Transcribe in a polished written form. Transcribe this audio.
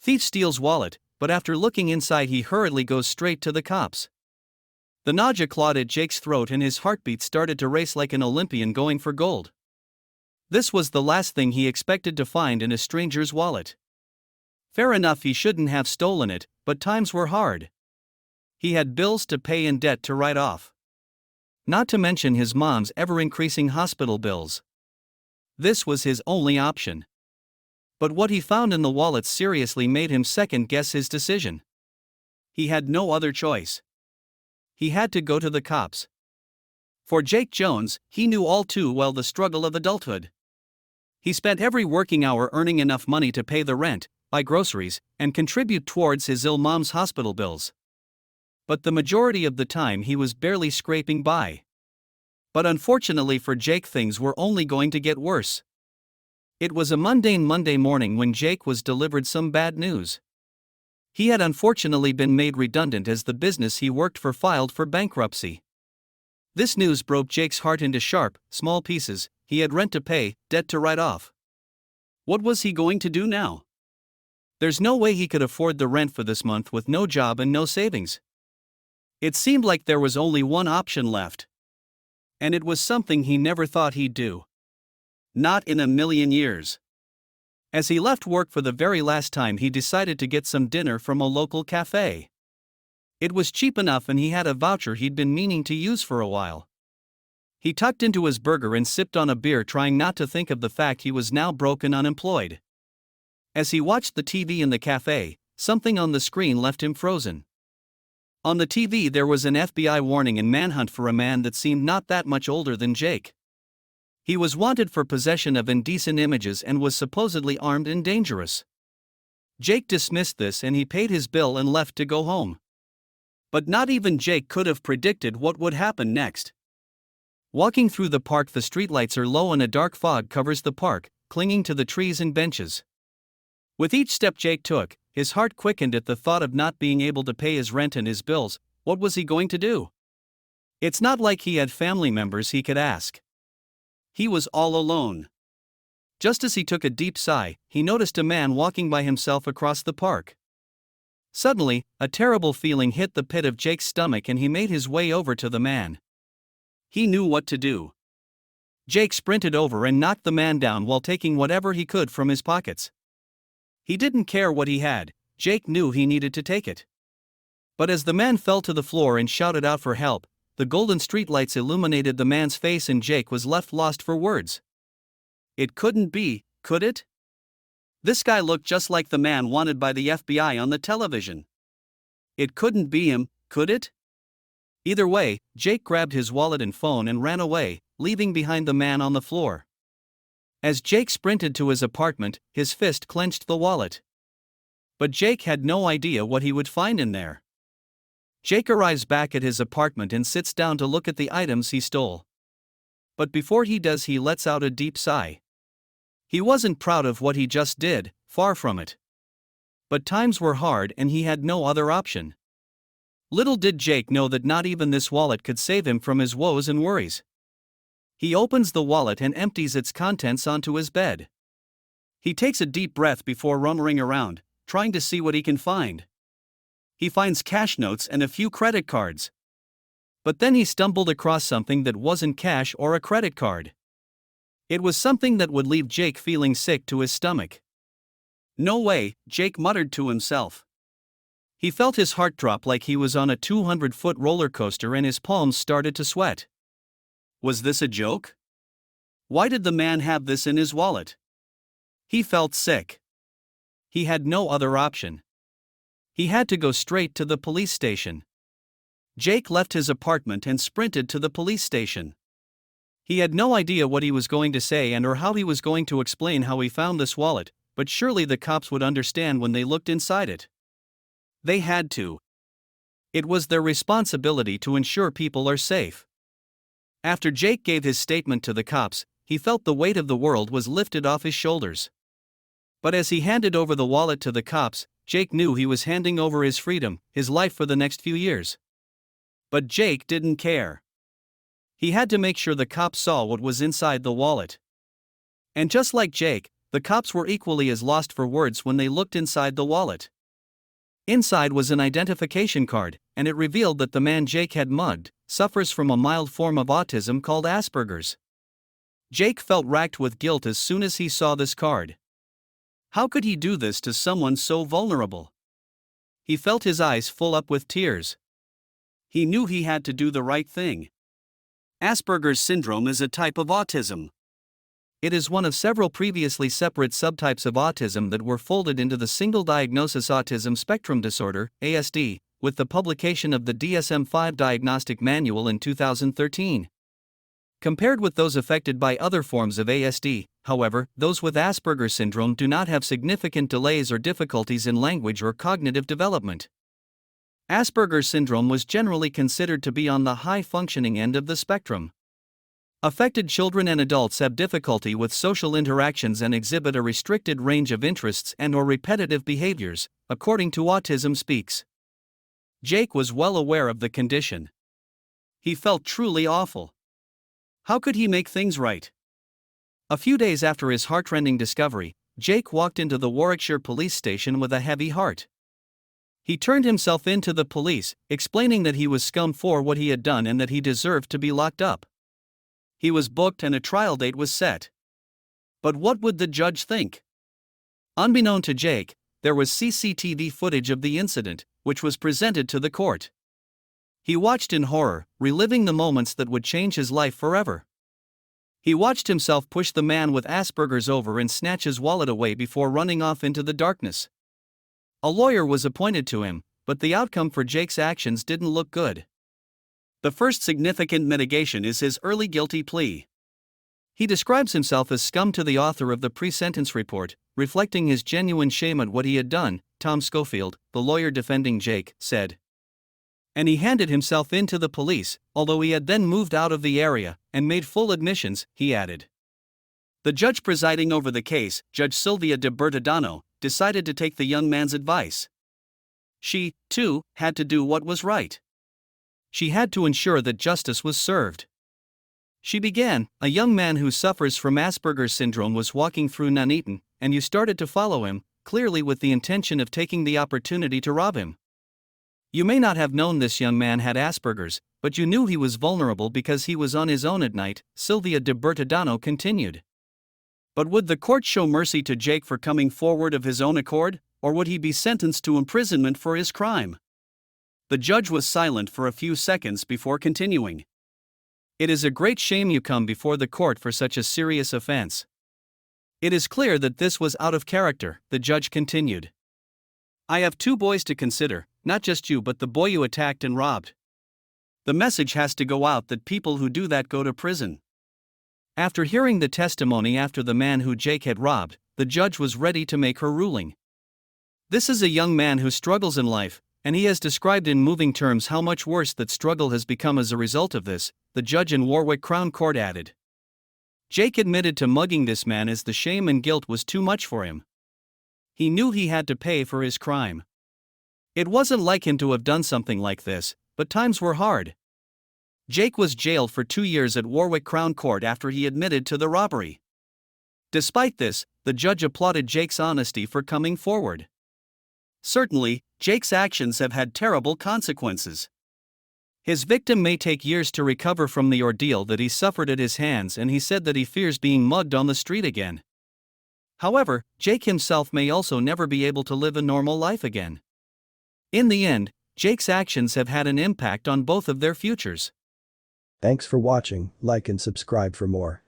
Thief steals wallet, but after looking inside he hurriedly goes straight to the cops. The nausea clawed at Jake's throat and his heartbeat started to race like an Olympian going for gold. This was the last thing he expected to find in a stranger's wallet. Fair enough, he shouldn't have stolen it, but times were hard. He had bills to pay and debt to write off. Not to mention his mom's ever-increasing hospital bills. This was his only option. But what he found in the wallet seriously made him second-guess his decision. He had no other choice. He had to go to the cops. For Jake Jones, he knew all too well the struggle of adulthood. He spent every working hour earning enough money to pay the rent, buy groceries, and contribute towards his ill mom's hospital bills. But the majority of the time he was barely scraping by. But unfortunately for Jake, things were only going to get worse. It was a mundane Monday morning when Jake was delivered some bad news. He had unfortunately been made redundant as the business he worked for filed for bankruptcy. This news broke Jake's heart into sharp, small pieces. He had rent to pay, debt to write off. What was he going to do now? There's no way he could afford the rent for this month with no job and no savings. It seemed like there was only one option left. And it was something he never thought he'd do. Not in a million years. As he left work for the very last time, he decided to get some dinner from a local cafe. It was cheap enough and he had a voucher he'd been meaning to use for a while. He tucked into his burger and sipped on a beer, trying not to think of the fact he was now broke and unemployed. As he watched the TV in the cafe, something on the screen left him frozen. On the TV there was an FBI warning and manhunt for a man that seemed not that much older than Jake. He was wanted for possession of indecent images and was supposedly armed and dangerous. Jake dismissed this and he paid his bill and left to go home. But not even Jake could have predicted what would happen next. Walking through the park, the streetlights are low and a dark fog covers the park, clinging to the trees and benches. With each step Jake took, his heart quickened at the thought of not being able to pay his rent and his bills. What was he going to do? It's not like he had family members he could ask. He was all alone. Just as he took a deep sigh, he noticed a man walking by himself across the park. Suddenly, a terrible feeling hit the pit of Jake's stomach and he made his way over to the man. He knew what to do. Jake sprinted over and knocked the man down while taking whatever he could from his pockets. He didn't care what he had, Jake knew he needed to take it. But as the man fell to the floor and shouted out for help, the golden streetlights illuminated the man's face and Jake was left lost for words. It couldn't be, could it? This guy looked just like the man wanted by the FBI on the television. It couldn't be him, could it? Either way, Jake grabbed his wallet and phone and ran away, leaving behind the man on the floor. As Jake sprinted to his apartment, his fist clenched the wallet. But Jake had no idea what he would find in there. Jake arrives back at his apartment and sits down to look at the items he stole. But before he does, he lets out a deep sigh. He wasn't proud of what he just did, far from it. But times were hard and he had no other option. Little did Jake know that not even this wallet could save him from his woes and worries. He opens the wallet and empties its contents onto his bed. He takes a deep breath before rummaging around, trying to see what he can find. He finds cash notes and a few credit cards. But then he stumbled across something that wasn't cash or a credit card. It was something that would leave Jake feeling sick to his stomach. No way, Jake muttered to himself. He felt his heart drop like he was on a 200-foot roller coaster and his palms started to sweat. Was this a joke? Why did the man have this in his wallet? He felt sick. He had no other option. He had to go straight to the police station. Jake left his apartment and sprinted to the police station. He had no idea what he was going to say and or how he was going to explain how he found this wallet, but surely the cops would understand when they looked inside it. They had to. It was their responsibility to ensure people are safe. After Jake gave his statement to the cops, he felt the weight of the world was lifted off his shoulders. But as he handed over the wallet to the cops, Jake knew he was handing over his freedom, his life for the next few years. But Jake didn't care. He had to make sure the cops saw what was inside the wallet. And just like Jake, The cops were equally as lost for words when they looked inside the wallet. Inside was an identification card, and it revealed that the man Jake had mugged suffers from a mild form of autism called Asperger's. Jake felt racked with guilt as soon as he saw this card. How could he do this to someone so vulnerable? He felt his eyes full up with tears. He knew he had to do the right thing. Asperger's syndrome is a type of autism. It is one of several previously separate subtypes of autism that were folded into the single diagnosis autism spectrum disorder, ASD, with the publication of the DSM-5 diagnostic manual in 2013. Compared with those affected by other forms of ASD, however, those with Asperger's syndrome do not have significant delays or difficulties in language or cognitive development. Asperger's syndrome was generally considered to be on the high-functioning end of the spectrum. Affected children and adults have difficulty with social interactions and exhibit a restricted range of interests and/or repetitive behaviors, according to Autism Speaks. Jake was well aware of the condition. He felt truly awful. How could he make things right? A few days after his heartrending discovery, Jake walked into the Warwickshire police station with a heavy heart. He turned himself in to the police, explaining that he was scum for what he had done and that he deserved to be locked up. He was booked and a trial date was set. But what would the judge think? Unbeknown to Jake, there was CCTV footage of the incident, which was presented to the court. He watched in horror, reliving the moments that would change his life forever. He watched himself push the man with Asperger's over and snatch his wallet away before running off into the darkness. A lawyer was appointed to him, but the outcome for Jake's actions didn't look good. The first significant mitigation is his early guilty plea. He describes himself as scum to the author of the pre-sentence report, reflecting his genuine shame at what he had done. Tom Schofield, the lawyer defending Jake, said. And he handed himself in to the police, although he had then moved out of the area and made full admissions, he added. The judge presiding over the case, Judge Sylvia de Bertadano, decided to take the young man's advice. She, too, had to do what was right. She had to ensure that justice was served. She began, a young man who suffers from Asperger's syndrome was walking through Nuneaton, and you started to follow him, clearly with the intention of taking the opportunity to rob him. You may not have known this young man had Asperger's, but you knew he was vulnerable because he was on his own at night, Sylvia de Bertadano continued. But would the court show mercy to Jake for coming forward of his own accord, or would he be sentenced to imprisonment for his crime? The judge was silent for a few seconds before continuing. It is a great shame you come before the court for such a serious offense. It is clear that this was out of character, the judge continued. I have 2 boys to consider, not just you but the boy you attacked and robbed. The message has to go out that people who do that go to prison. After hearing the testimony after the man who Jake had robbed, the judge was ready to make her ruling. This is a young man who struggles in life, and he has described in moving terms how much worse that struggle has become as a result of this, the judge in Warwick Crown Court added. Jake admitted to mugging this man as the shame and guilt was too much for him. He knew he had to pay for his crime. It wasn't like him to have done something like this, but times were hard. Jake was jailed for 2 years at Warwick Crown Court after he admitted to the robbery. Despite this, the judge applauded Jake's honesty for coming forward. Certainly, Jake's actions have had terrible consequences. His victim may take years to recover from the ordeal that he suffered at his hands, and he said that he fears being mugged on the street again. However, Jake himself may also never be able to live a normal life again. In the end, Jake's actions have had an impact on both of their futures. Thanks for watching, like and subscribe for more.